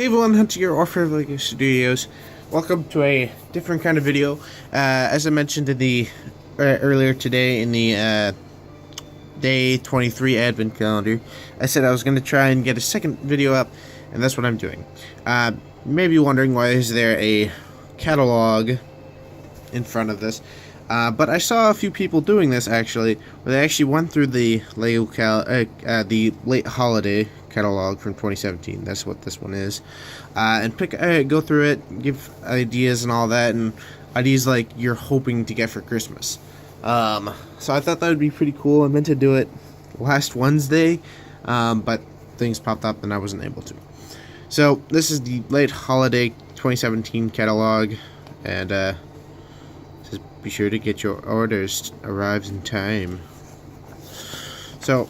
Hey everyone, Hunter here, Orphan of Lego Studios. Welcome to a different kind of video. As I mentioned in the earlier today in the day 23 advent calendar, I said I was going to try and get a second video up, and that's what I'm doing. You may be wondering, why is there a catalog in front of this? But I saw a few people doing this actually, where they actually went through the the late holiday catalog from 2017. That's what this one is, and go through it, give ideas and all that, and ideas like you're hoping to get for Christmas. So I thought that would be pretty cool. I meant to do it last Wednesday, but things popped up and I wasn't able to. So this is the late holiday 2017 catalog, and be sure to get your orders arrives in time. So,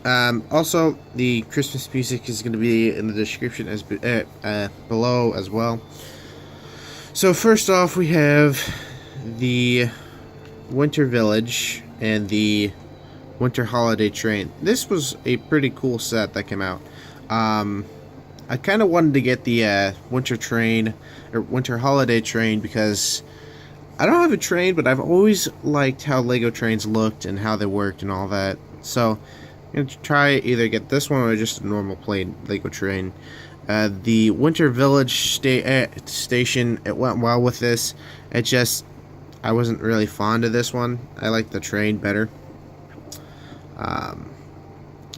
also the Christmas music is going to be in the description as below as well. So first off, we have the Winter Village and the Winter Holiday Train. This was a pretty cool set that came out. I kind of wanted to get the Winter Train or Winter Holiday Train because I don't have a train, but I've always liked how Lego trains looked and how they worked and all that. So I'm going to try either get this one or just a normal plain Lego train. The Winter Village station, it went well with this. It just, I wasn't really fond of this one. I like the train better.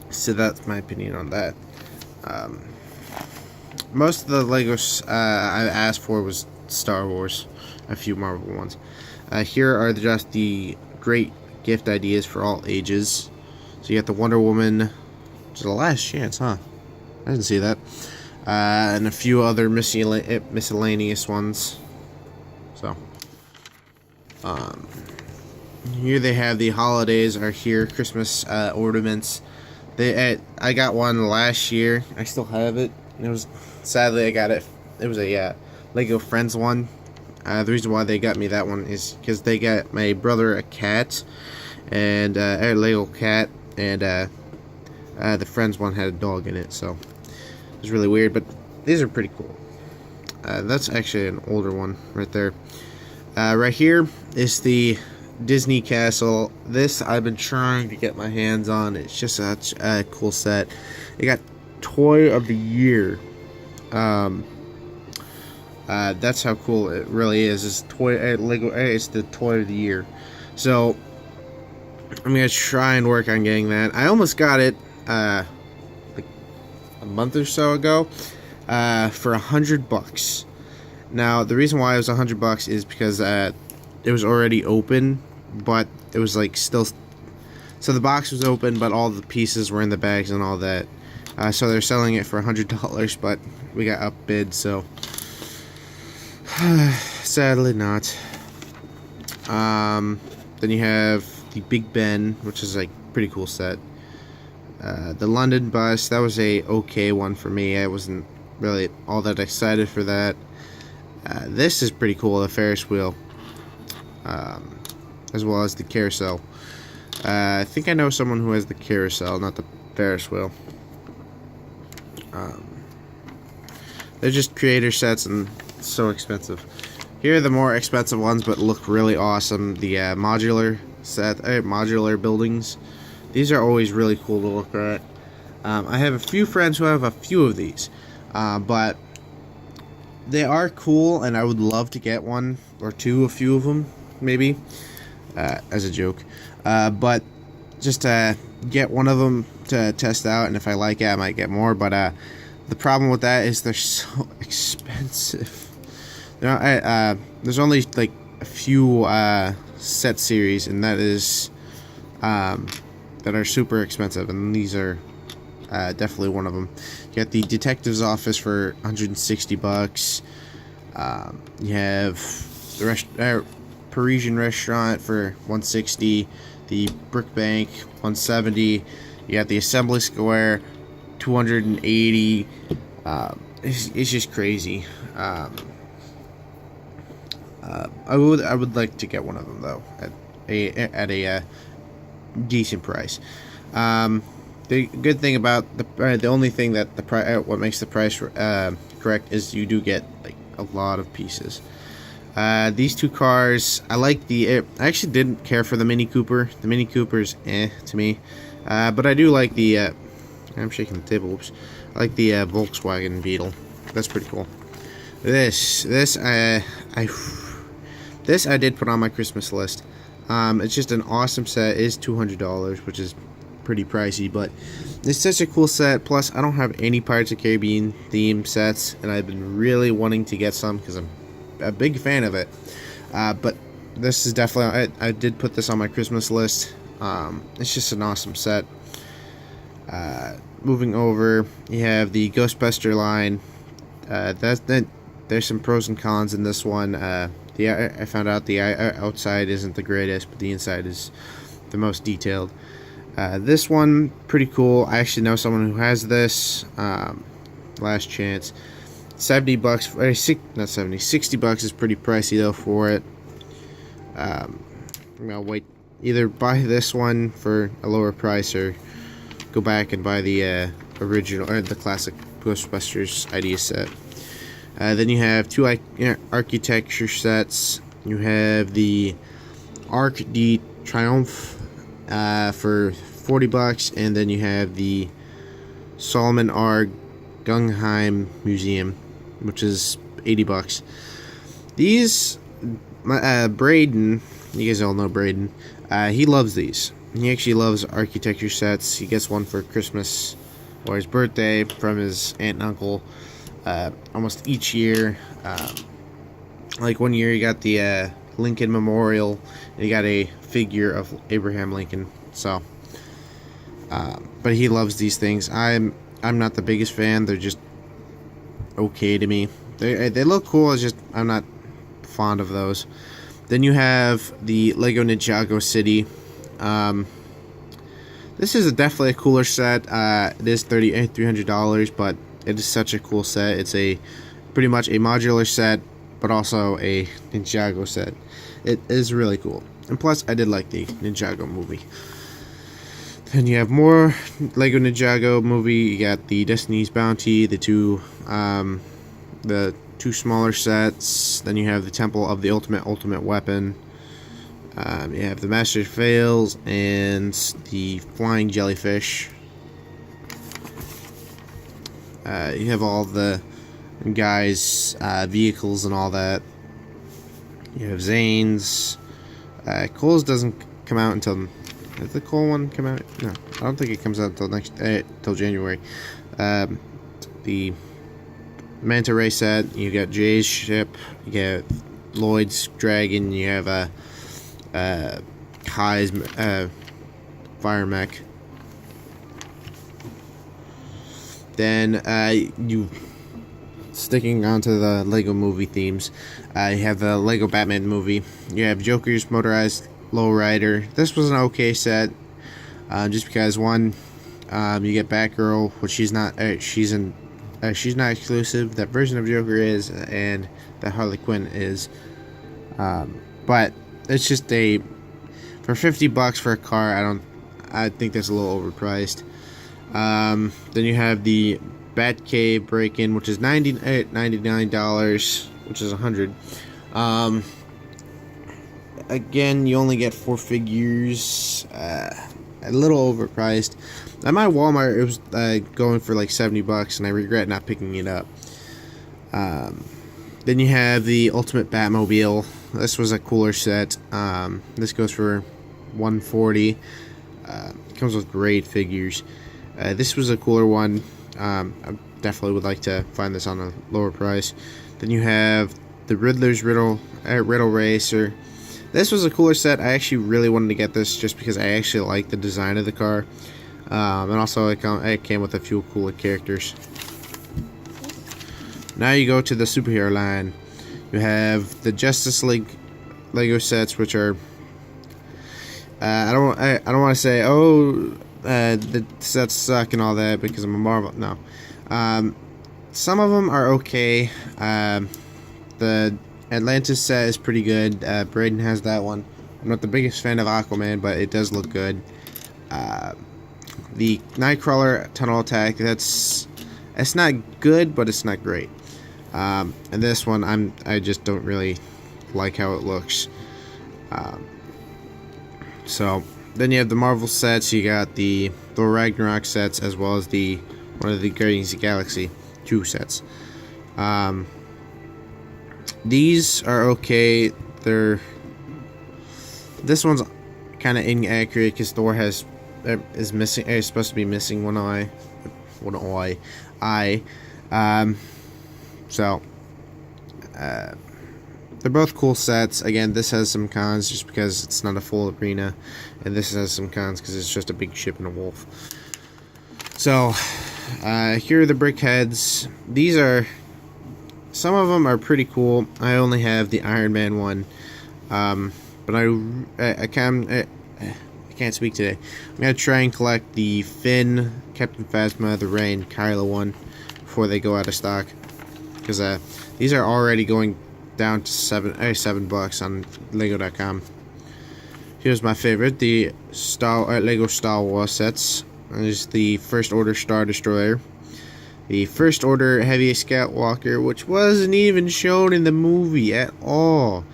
So that's my opinion on that. Most of the Legos I asked for was Star Wars. A few Marvel ones. Here are just the great gift ideas for all ages. So you got the Wonder Woman, which is the last chance, huh? I didn't see that. And a few other miscellaneous ones. So, here they have the holidays are here, Christmas ornaments. I got one last year. I still have it. It was sadly I got it. It was a Lego Friends one. The reason why they got me that one is because they got my brother a cat, and a Lego cat, and the Friends one had a dog in it, so it was really weird, but these are pretty cool. That's actually an older one right there. Right here is the Disney Castle. This I've been trying to get my hands on. It's just such a cool set. It got Toy of the Year. That's how cool it really is. It's Lego. It's the Toy of the Year. So I'm gonna try and work on getting that. I almost got it like a month or so ago for $100. Now the reason why it was $100 is because it was already open, but it was like still. So the box was open, but all the pieces were in the bags and all that. So they're selling it for $100, but we got outbid, so. Sadly not. Then you have the Big Ben, which is like pretty cool set. The London bus, that was a okay one for me. I wasn't really all that excited for that. This is pretty cool, the Ferris wheel, as well as the carousel. I think I know someone who has the carousel, not the Ferris wheel. They're just creator sets and so expensive. Here are the more expensive ones, but look really awesome. The modular set, modular buildings. These are always really cool to look at. I have a few friends who have a few of these, but they are cool, and I would love to get one or two, a few of them, maybe, as a joke. But just to get one of them to test out, and if I like it, I might get more. But the problem with that is they're so expensive. There's only like a few set series, and that is that are super expensive, and these are definitely one of them. You got the detective's office for $160. You have the Parisian restaurant for $160. The Brick Bank $170. You got the Assembly Square $280. It's just crazy. I would like to get one of them though at a decent price. the good thing about the only thing that what makes the price correct is you do get like a lot of pieces. These two cars, I like I actually didn't care for the Mini Cooper. The Mini Cooper's to me, but I do like the. I'm shaking the table. Whoops. I like the Volkswagen Beetle. That's pretty cool. This I did put on my Christmas list. It's just an awesome set. It is $200, which is pretty pricey, but it's such a cool set. Plus, I don't have any Pirates of the Caribbean theme sets, and I've been really wanting to get some because I'm a big fan of it. But this is definitely, I did put this on my Christmas list. It's just an awesome set. Moving over, you have the Ghostbuster line. There's some pros and cons in this one. I found out the outside isn't the greatest, but the inside is the most detailed. This one, pretty cool. I actually know someone who has this. Last chance. $70, not 70, $60 is pretty pricey though for it. I'm gonna wait, either buy this one for a lower price or go back and buy the original or the classic Ghostbusters idea set. Then you have two architecture sets. You have the Arc de Triomphe for $40, and then you have the Solomon R. Guggenheim Museum, which is $80. These, Braden, you guys all know Braden. He loves these. He actually loves architecture sets. He gets one for Christmas or his birthday from his aunt and uncle almost each year. Like one year he got the Lincoln Memorial, and he got a figure of Abraham Lincoln. So, but he loves these things. I'm not the biggest fan. They're just okay to me. They look cool. It's just I'm not fond of those. Then you have the Lego Ninjago City. This is definitely a cooler set. It is $300, but it is such a cool set. It's pretty much a modular set, but also a Ninjago set. It is really cool. And plus, I did like the Ninjago movie. Then you have more Lego Ninjago movie. You got the Destiny's Bounty, the two smaller sets. Then you have the Temple of the Ultimate Weapon. You have the Master Fails and the Flying Jellyfish. You have all the guys' vehicles and all that. You have Zane's. Cole's doesn't come out until. Did the Cole one come out? No, I don't think it comes out until till January. The Manta Ray set. You got Jay's ship. You got Lloyd's Dragon. You have Kai's fire mech. Then you sticking onto the Lego movie themes. You have the Lego Batman movie. You have Joker's motorized lowrider. This was an okay set, just because one, you get Batgirl, which she's not not exclusive. That version of Joker is, and that Harley Quinn is. But it's just for $50 for a car. I think that's a little overpriced. Then you have the Batcave break-in, which is $99, which is $100. Again, you only get 4 figures. A little overpriced. At my Walmart, it was going for like $70, and I regret not picking it up. Then you have the Ultimate Batmobile. This was a cooler set. This goes for $140. Comes with great figures. This was a cooler one. I definitely would like to find this on a lower price. Then you have the Riddler's Riddle Racer. This was a cooler set. I actually really wanted to get this just because I actually like the design of the car. And also it came with a few cooler characters. Now you go to the superhero line. You have the Justice League Lego sets, which are I don't want to say the sets suck and all that because I'm a Marvel. No, some of them are okay. The Atlantis set is pretty good. Braden has that one. I'm not the biggest fan of Aquaman, but it does look good. The Nightcrawler Tunnel Attack, it's not good, but it's not great. And this one, I just don't really like how it looks. So then you have the Marvel sets. You got the Thor Ragnarok sets, as well as one of the Guardians of the Galaxy 2 sets. These are okay. This one's kind of inaccurate because Thor is supposed to be missing one eye. So they're both cool sets. Again, this has some cons just because it's not a full arena, and this has some cons because it's just a big ship and a wolf. So here are the brick heads. Some of them are pretty cool. I only have the Iron Man one, but I can't speak today. I'm gonna try and collect the Finn, Captain Phasma, the Rey, and Kylo one before they go out of stock, because these are already going down to $7 on Lego.com. Here's my favorite, the Lego Star Wars sets. There's the First Order Star Destroyer, the First Order Heavy Skywalker, which wasn't even shown in the movie at all.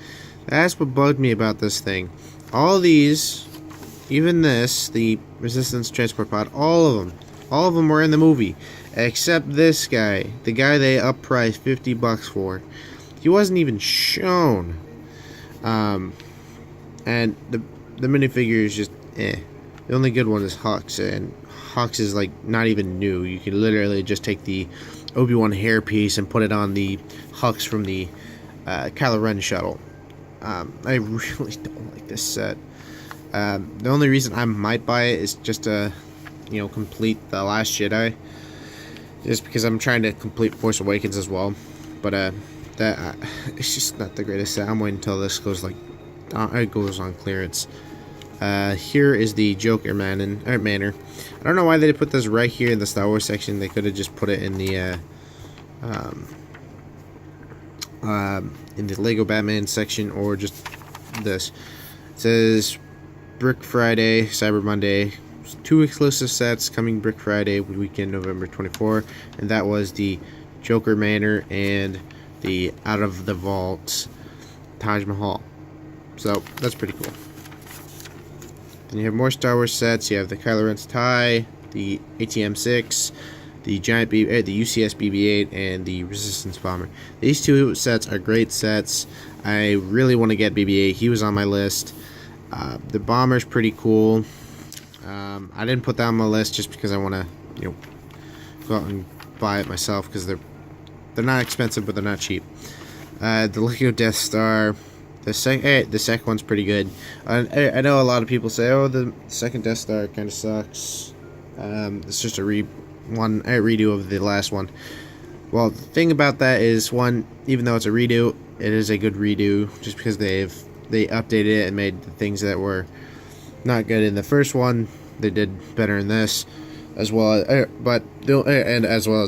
That's what bugged me about this thing. All these, even this, the Resistance Transport Pod, all of them were in the movie, except this guy, the guy they uppriced $50 for. He wasn't even shown. And the minifigure is just eh. The only good one is Hux, and Hux is like not even new. You can literally just take the Obi-Wan hairpiece and put it on the Hux from the Kylo Ren shuttle. I really don't like this set. The only reason I might buy it is just to, complete The Last Jedi. Just because I'm trying to complete Force Awakens as well. But it's just not the greatest set. I'm waiting until this goes on clearance. Here is the Joker Manor. I don't know why they put this right here in the Star Wars section. They could have just put it in the Lego Batman section, or just this. It says Brick Friday, Cyber Monday. 2 exclusive sets coming Brick Friday weekend, November 24, and that was the Joker Manor and the Out of the Vault Taj Mahal. So that's pretty cool. Then you have more Star Wars sets. You have the Kylo Ren's TIE, the ATM-6, the giant the UCS BB-8, and the Resistance Bomber. These 2 sets are great sets. I really want to get BB-8. He was on my list. The Bomber's pretty cool. I didn't put that on my list just because I want to, go out and buy it myself, because they're not expensive, but they're not cheap. The Lego Death Star. The second one's pretty good. I know a lot of people say, "Oh, the second Death Star kind of sucks." It's just a redo of the last one. Well, the thing about that is, one, even though it's a redo, it is a good redo, just because they updated it and made the things that were not good in the first one, they did better in this, as well as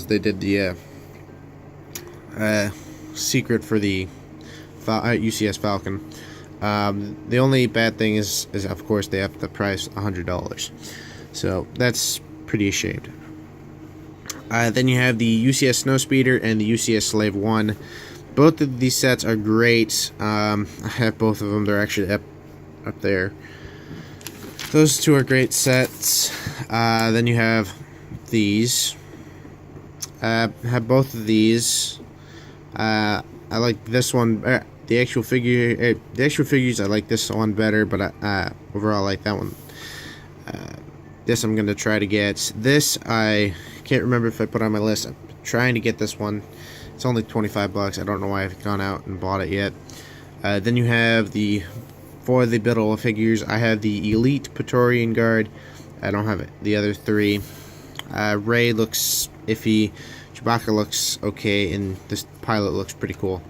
they did the secret for the UCS Falcon. The only bad thing is of course they upped the price $100, so that's pretty ashamed. Then you have the UCS Snowspeeder and the UCS Slave 1. Both of these sets are great. I have both of them. They're actually up there. Those 2 are great sets. Then you have these. Have both of these. I like this one. The actual figures, I like this one better, but overall I like that one. This I'm gonna try to get. This I can't remember if I put on my list. I'm trying to get this one. It's only $25. I don't know why I've gone out and bought it yet. Then you have for the Biddle figures, I have the Elite Praetorian Guard. I don't have the other 3. Rey looks iffy. Chewbacca looks okay, and this pilot looks pretty cool.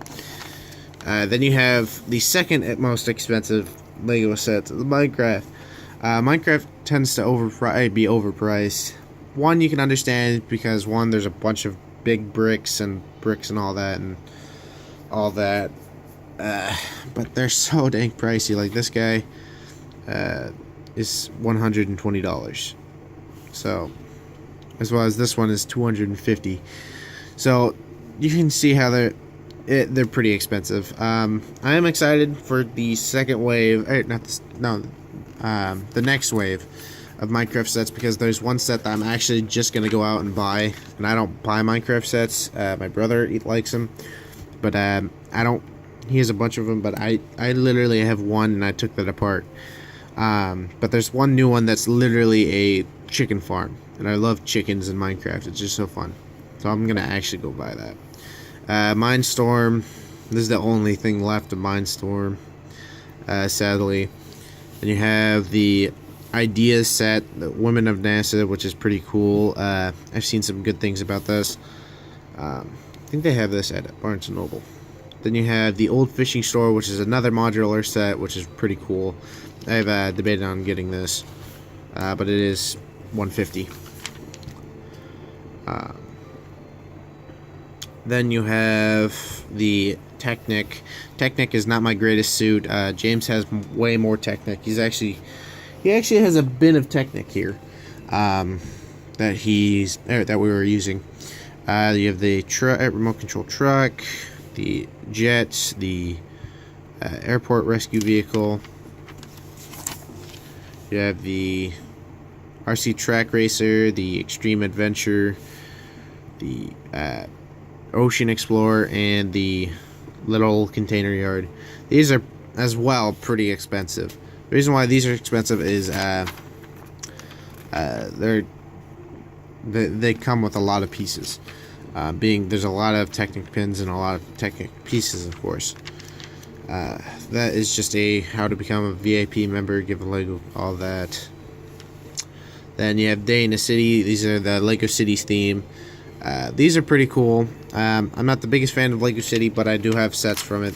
Then you have the second most expensive Lego set, Minecraft. Minecraft tends to be overpriced. One, you can understand, because one, there's a bunch of big bricks and all that, but they're so dang pricey. Like this guy is $120. So, as well as this one is 250. So you can see how they're pretty expensive. I am excited for the second wave, the next wave of Minecraft sets, because there's one set that I'm actually just gonna go out and buy, and I don't buy Minecraft sets. My brother likes them, but I don't. He has a bunch of them, but I literally have one, and I took that apart. But there's one new one that's literally a chicken farm, and I love chickens in Minecraft. It's just so fun. So I'm gonna actually go buy that. Mindstorm. This is the only thing left of Mindstorm, sadly. And you have the Ideas set, the Women of NASA, which is pretty cool. I've seen some good things about this. I think they have this at Barnes & Noble. Then you have the Old Fishing Store, which is another modular set, which is pretty cool. I've debated on getting this, but it is $150. Then you have the Technic. Technic is not my greatest suit. James has way more Technic. He actually has a bin of Technic here that we were using. You have the remote control truck, the jets, the airport rescue vehicle. You have the RC track racer, the extreme adventure, the Ocean Explorer, and the little container yard. These are as well pretty expensive. The reason why these are expensive is they come with a lot of pieces. There's a lot of Technic pins and a lot of Technic pieces, of course. That is just how to become a VIP member, give a Lego, all that. Then you have Day in the City. These are the Lego Cities theme. These are pretty cool. I'm not the biggest fan of Lego City, but I do have sets from it.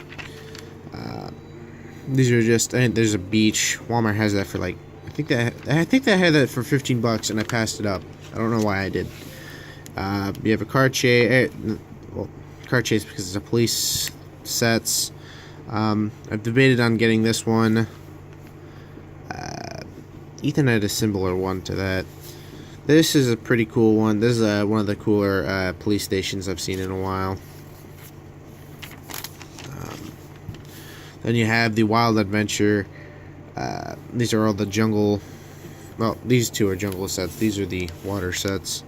These are just, there's a beach. Walmart has that for like, I think they had that for $15, and I passed it up. I don't know why I did. You have a car chase. Car chase because it's a police sets. I've debated on getting this one. Ethan had a similar one to that. This is a pretty cool one. This is one of the cooler police stations I've seen in a while. Then you have the Wild Adventure. These are all the jungle. Well, these two are jungle sets. These are the water sets.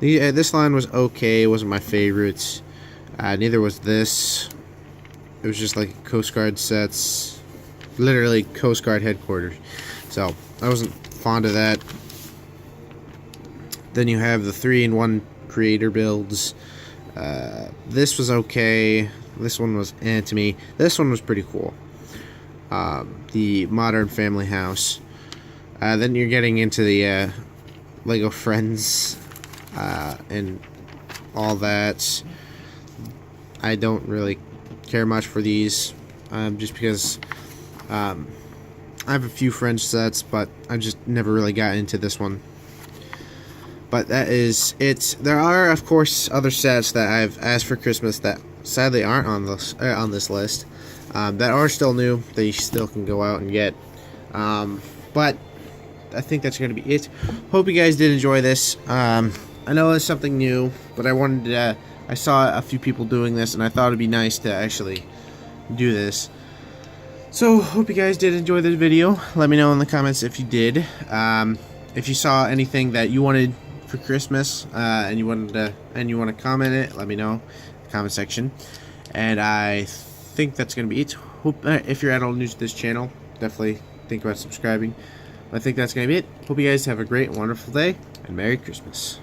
This line was okay. It wasn't my favorites. Neither was this. It was just like Coast Guard sets. Literally Coast Guard headquarters. So I wasn't fond of that. Then you have the 3-in-1 creator builds. This was okay. This one was to me. This one was pretty cool. The Modern Family House. Then you're getting into the Lego Friends and all that. I don't really care much for these, just because I have a few Friends sets, but I just never really got into this one. But that is it. There are, of course, other sets that I've asked for Christmas that sadly aren't on this list, that are still new, that you still can go out and get. But I think that's going to be it. Hope you guys did enjoy this. I know it's something new, but I saw a few people doing this, and I thought it'd be nice to actually do this. So, hope you guys did enjoy this video. Let me know in the comments if you did. If you saw anything that you wanted for Christmas, and you want to comment it, let me know in the comment section. And I think that's going to be it. Hope if you're at all new to this channel, definitely think about subscribing. I think that's going to be it. Hope you guys have a great, wonderful day, and Merry Christmas.